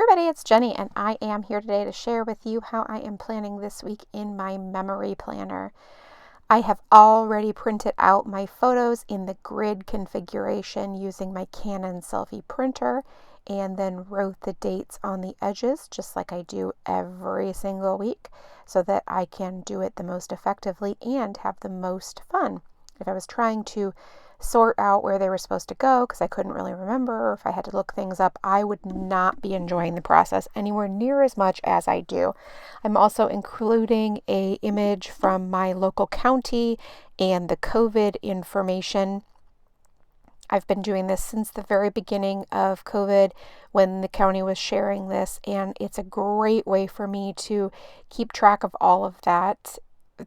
Everybody, it's Jenny, and I am here today to share with you how I am planning this week in my memory planner. I have already printed out my photos in the grid configuration using my Canon selfie printer and then wrote the dates on the edges just like I do every single week so that I can do it the most effectively and have the most fun. If I was trying to sort out where they were supposed to go because I couldn't really remember, or if I had to look things up, I would not be enjoying the process anywhere near as much as I do. I'm also including an image from my local county and the COVID information. I've been doing this since the very beginning of COVID when the county was sharing this, and it's a great way for me to keep track of all of that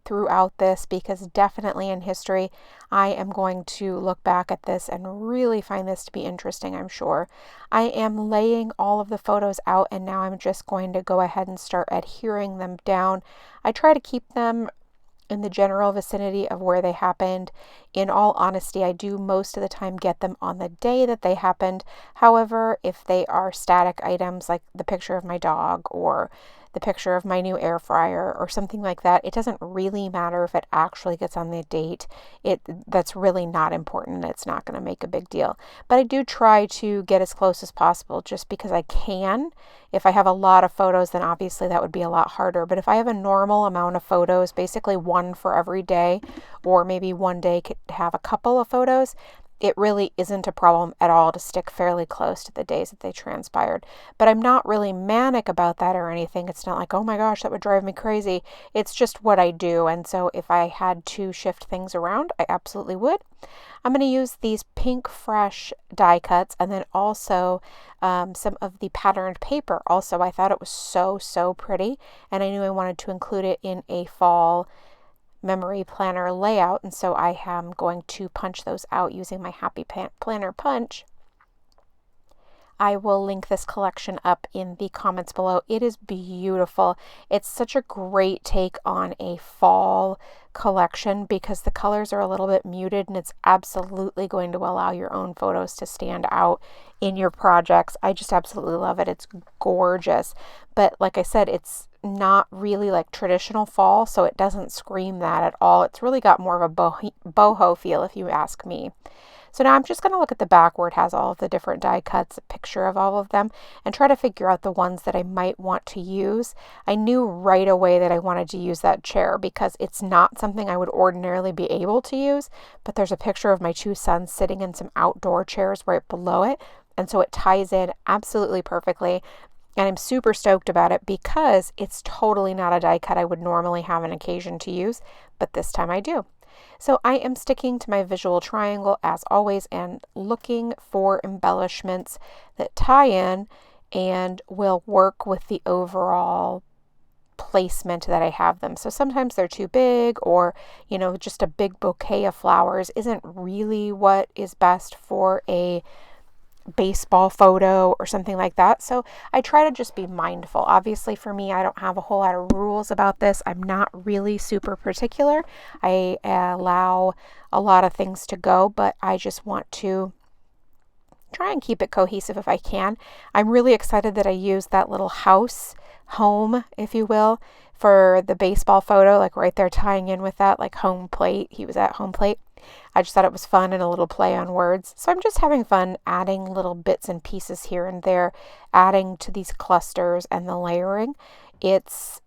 throughout this, because definitely in history I am going to look back at this and really find this to be interesting, I'm sure. I am laying all of the photos out, and now I'm just going to go ahead and start adhering them down. I try to keep them in the general vicinity of where they happened. In all honesty, I do most of the time get them on the day that they happened. However, if they are static items like the picture of my dog or the picture of my new air fryer or something like that, it doesn't really matter if it actually gets on the date. That's really not important. It's not going to make a big deal. But I do try to get as close as possible just because I can. If I have a lot of photos, then obviously that would be a lot harder. But if I have a normal amount of photos, basically one for every day, or maybe one day could have a couple of photos, it really isn't a problem at all to stick fairly close to the days that they transpired. But I'm not really manic about that or anything. It's not like, oh my gosh, that would drive me crazy. It's just what I do. And so if I had to shift things around, I absolutely would. I'm going to use these Pinkfresh die cuts and then also some of the patterned paper. Also, I thought it was so pretty, and I knew I wanted to include it in a fall memory planner layout, and so I am going to punch those out using my Happy Planner punch. I will link this collection up in the comments below. It is beautiful. It's such a great take on a fall collection because the colors are a little bit muted, and it's absolutely going to allow your own photos to stand out in your projects. I just absolutely love it. It's gorgeous. But like I said, it's not really like traditional fall, so it doesn't scream that at all. It's really got more of a boho feel, if you ask me. So now I'm just going to look at the back where it has all of the different die cuts, a picture of all of them, and try to figure out the ones that I might want to use. I knew right away that I wanted to use that chair because it's not something I would ordinarily be able to use, but there's a picture of my two sons sitting in some outdoor chairs right below it, and so it ties in absolutely perfectly. And I'm super stoked about it because it's totally not a die cut I would normally have an occasion to use, but this time I do. So I am sticking to my visual triangle as always and looking for embellishments that tie in and will work with the overall placement that I have them. So sometimes they're too big, or just a big bouquet of flowers isn't really what is best for a baseball photo or something like that. So I try to just be mindful. Obviously for me, I don't have a whole lot of rules about this. I'm not really super particular. I allow a lot of things to go, but I just want to try and keep it cohesive if I can. I'm really excited that I used that little home, if you will, for the baseball photo, like right there tying in with that, like home plate. He was at home plate. I just thought it was fun and a little play on words. So I'm just having fun adding little bits and pieces here and there, adding to these clusters and the layering. It's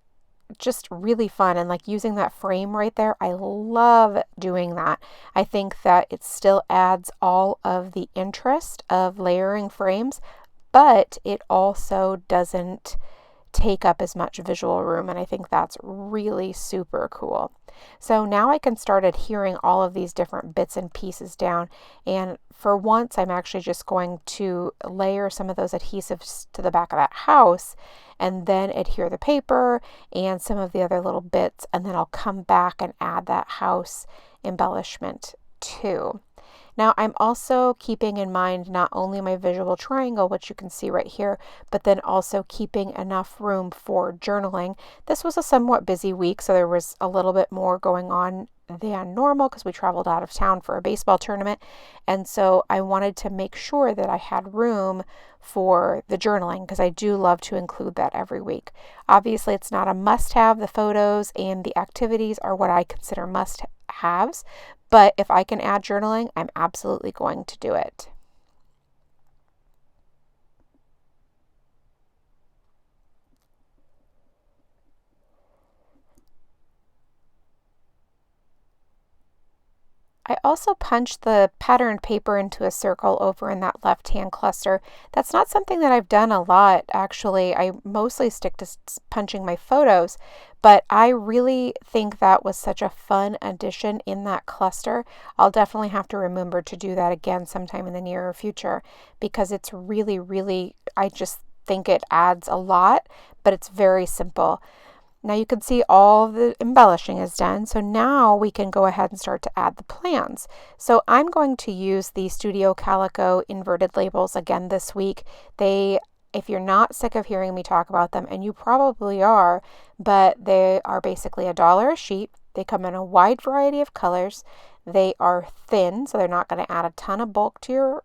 just really fun, and like using that frame right there, I love doing that. I think that it still adds all of the interest of layering frames, but it also doesn't take up as much visual room, and I think that's really super cool. So now I can start adhering all of these different bits and pieces down, and for once I'm actually just going to layer some of those adhesives to the back of that house and then adhere the paper and some of the other little bits, and then I'll come back and add that house embellishment too. Now I'm also keeping in mind not only my visual triangle, which you can see right here, but then also keeping enough room for journaling. This was a somewhat busy week, so there was a little bit more going on than normal because we traveled out of town for a baseball tournament. And so I wanted to make sure that I had room for the journaling because I do love to include that every week. Obviously, it's not a must-have. The photos and the activities are what I consider must-haves. But if I can add journaling, I'm absolutely going to do it. I also punched the patterned paper into a circle over in that left-hand cluster. That's not something that I've done a lot, actually. I mostly stick to punching my photos, but I really think that was such a fun addition in that cluster. I'll definitely have to remember to do that again sometime in the near future because it's really, really, I just think it adds a lot, but it's very simple. Now you can see all of the embellishing is done. So now we can go ahead and start to add the plans. So I'm going to use the Studio Calico inverted labels again this week. If you're not sick of hearing me talk about them, and you probably are, but they are basically $1 a sheet. They come in a wide variety of colors. They are thin, so they're not going to add a ton of bulk to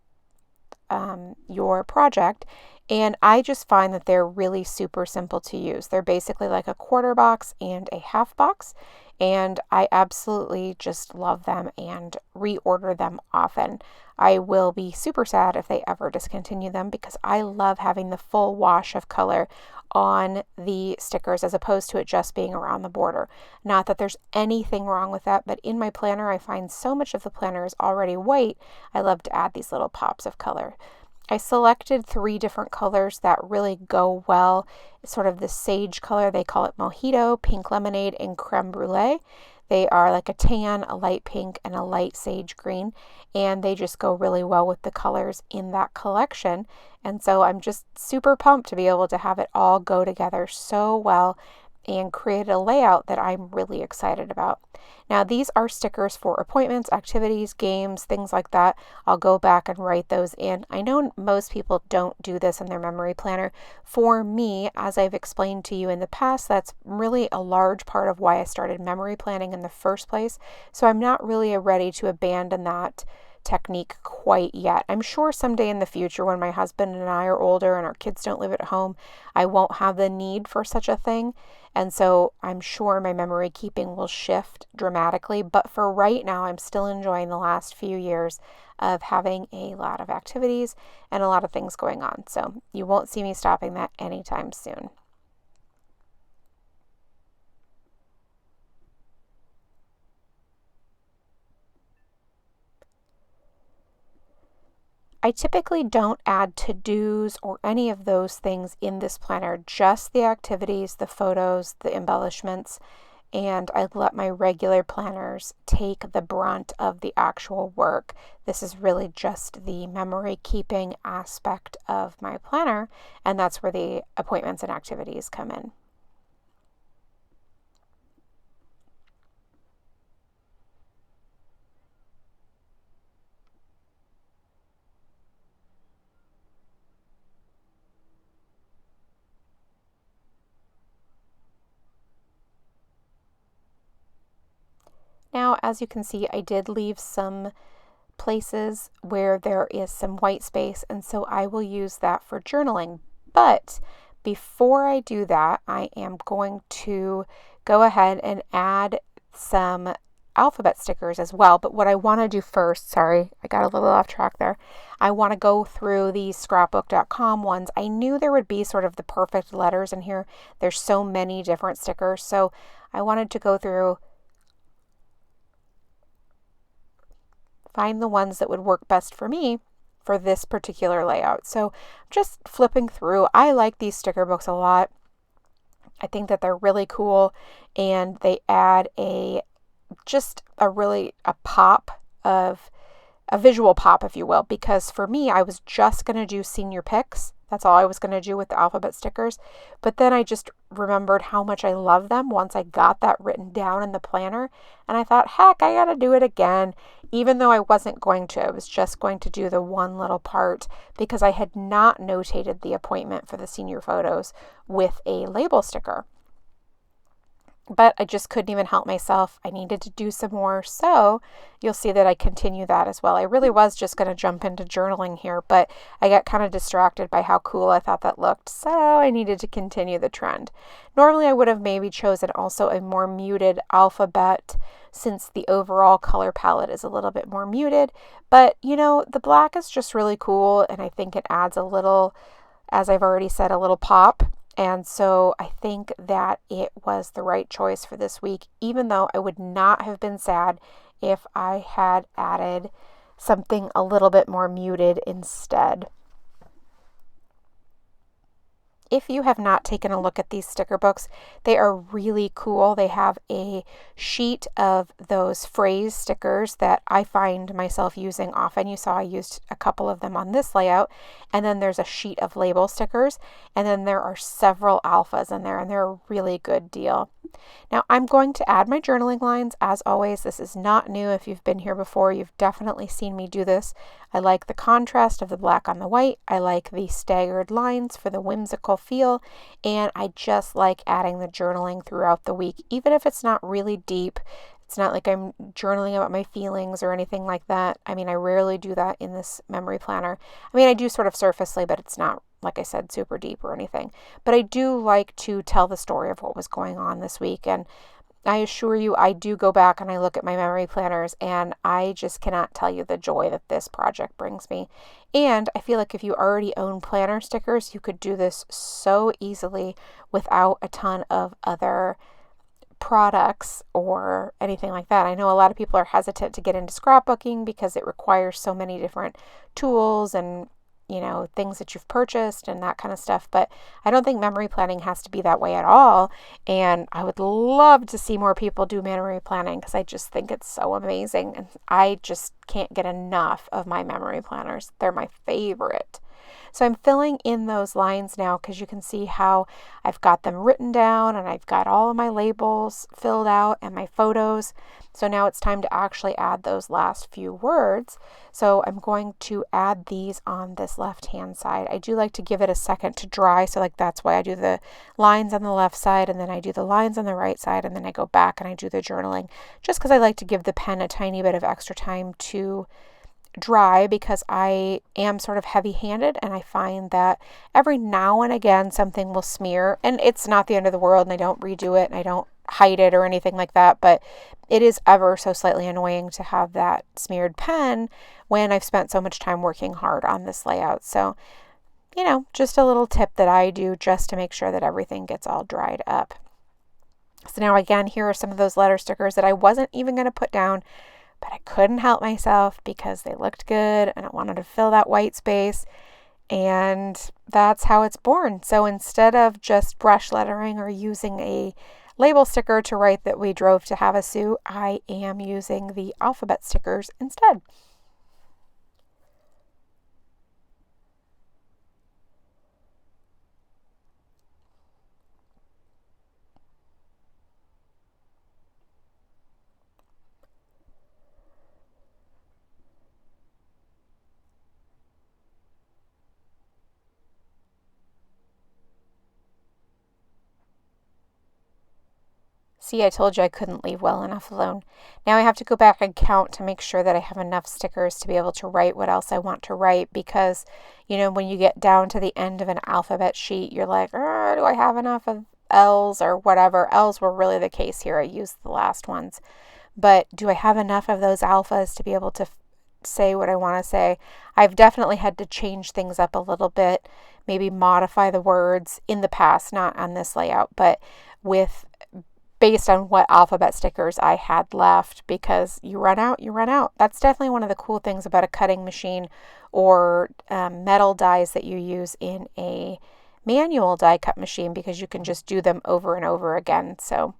your project. And I just find that they're really super simple to use. They're basically like a quarter box and a half box. And I absolutely just love them and reorder them often. I will be super sad if they ever discontinue them because I love having the full wash of color on the stickers as opposed to it just being around the border. Not that there's anything wrong with that, but in my planner, I find so much of the planner is already white. I love to add these little pops of color. I selected 3 different colors that really go well. It's sort of the sage color. They call it Mojito, Pink Lemonade, and Creme Brulee. They are like a tan, a light pink, and a light sage green, and they just go really well with the colors in that collection. And so I'm just super pumped to be able to have it all go together so well and create a layout that I'm really excited about. Now, these are stickers for appointments, activities, games, things like that. I'll go back and write those in. I know most people don't do this in their memory planner. For me, as I've explained to you in the past, that's really a large part of why I started memory planning in the first place. So I'm not really ready to abandon that technique quite yet. I'm sure someday in the future when my husband and I are older and our kids don't live at home, I won't have the need for such a thing. And so I'm sure my memory keeping will shift dramatically. But for right now, I'm still enjoying the last few years of having a lot of activities and a lot of things going on. So you won't see me stopping that anytime soon. I typically don't add to-dos or any of those things in this planner, just the activities, the photos, the embellishments, and I let my regular planners take the brunt of the actual work. This is really just the memory keeping aspect of my planner, and that's where the appointments and activities come in. Now, as you can see, I did leave some places where there is some white space, and so I will use that for journaling. But before I do that, I am going to go ahead and add some alphabet stickers as well. But what I want to do first, sorry, I got a little off track there. I want to go through these scrapbook.com ones. I knew there would be sort of the perfect letters in here. There's so many different stickers. So I wanted to go through, find the ones that would work best for me for this particular layout. So just flipping through, I like these sticker books a lot. I think that they're really cool and they add a pop of a visual pop, if you will, because for me, I was just going to do senior picks. That's all I was going to do with the alphabet stickers. But then I just remembered how much I love them once I got that written down in the planner. And I thought, heck, I got to do it again. Even though I wasn't going to, I was just going to do the one little part because I had not notated the appointment for the senior photos with a label sticker. but I just couldn't even help myself. I needed to do some more, so you'll see that I continue that as well. I really was just going to jump into journaling here, but I got kind of distracted by how cool I thought that looked, so I needed to continue the trend. Normally I would have maybe chosen also a more muted alphabet, since the overall color palette is a little bit more muted, but the black is just really cool, and I think it adds a little, as I've already said, a little pop. And so I think that it was the right choice for this week, even though I would not have been sad if I had added something a little bit more muted instead. If you have not taken a look at these sticker books, they are really cool. They have a sheet of those phrase stickers that I find myself using often. You saw I used a couple of them on this layout. And then there's a sheet of label stickers. And then there are several alphas in there, and they're a really good deal. Now I'm going to add my journaling lines. As always, this is not new. If you've been here before, you've definitely seen me do this. I like the contrast of the black on the white. I like the staggered lines for the whimsical feel, and I just like adding the journaling throughout the week, even if it's not really deep. It's not like I'm journaling about my feelings or anything like that. I mean, I rarely do that in this memory planner. I mean, I do sort of surfacely, but it's not, like I said, super deep or anything. But I do like to tell the story of what was going on this week. And I assure you, I do go back and I look at my memory planners, and I just cannot tell you the joy that this project brings me. And I feel like if you already own planner stickers, you could do this so easily without a ton of other products or anything like that. I know a lot of people are hesitant to get into scrapbooking because it requires so many different tools and things that you've purchased and that kind of stuff. But I don't think memory planning has to be that way at all. And I would love to see more people do memory planning because I just think it's so amazing. And I just can't get enough of my memory planners. They're my favorite. So I'm filling in those lines now because you can see how I've got them written down, and I've got all of my labels filled out and my photos. So now it's time to actually add those last few words. So I'm going to add these on this left-hand side. I do like to give it a second to dry. So that's why I do the lines on the left side, and then I do the lines on the right side, and then I go back and I do the journaling, just because I like to give the pen a tiny bit of extra time to dry, because I am sort of heavy-handed, and I find that every now and again something will smear, and it's not the end of the world, and I don't redo it and I don't hide it or anything like that, but it is ever so slightly annoying to have that smeared pen when I've spent so much time working hard on this layout. So just a little tip that I do just to make sure that everything gets all dried up. So now again, here are some of those letter stickers that I wasn't even going to put down, but I couldn't help myself because they looked good and I wanted to fill that white space, and that's how it's born. So instead of just brush lettering or using a label sticker to write that we drove to Havasu, I am using the alphabet stickers instead. See, I told you I couldn't leave well enough alone. Now I have to go back and count to make sure that I have enough stickers to be able to write what else I want to write, because, when you get down to the end of an alphabet sheet, you're like, do I have enough of L's or whatever? L's were really the case here. I used the last ones. But do I have enough of those alphas to be able to say what I want to say? I've definitely had to change things up a little bit, maybe modify the words in the past, not on this layout, but based on what alphabet stickers I had left, because you run out. That's definitely one of the cool things about a cutting machine or metal dies that you use in a manual die cut machine, because you can just do them over and over again. So,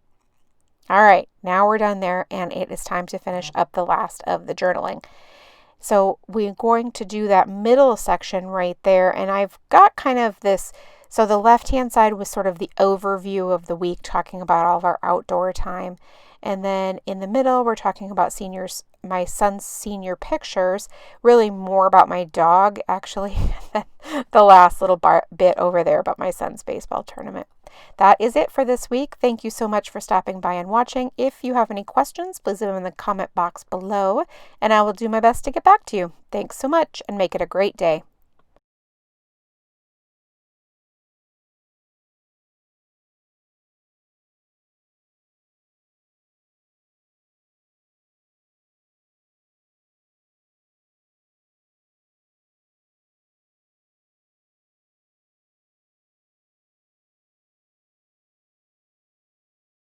all right, now we're done there, and it is time to finish up the last of the journaling. So we're going to do that middle section right there, and I've got kind of this. So the left-hand side was sort of the overview of the week, talking about all of our outdoor time. And then in the middle, we're talking about my son's senior pictures, really more about my dog, actually, than the last little bit over there about my son's baseball tournament. That is it for this week. Thank you so much for stopping by and watching. If you have any questions, please leave them in the comment box below, and I will do my best to get back to you. Thanks so much, and make it a great day.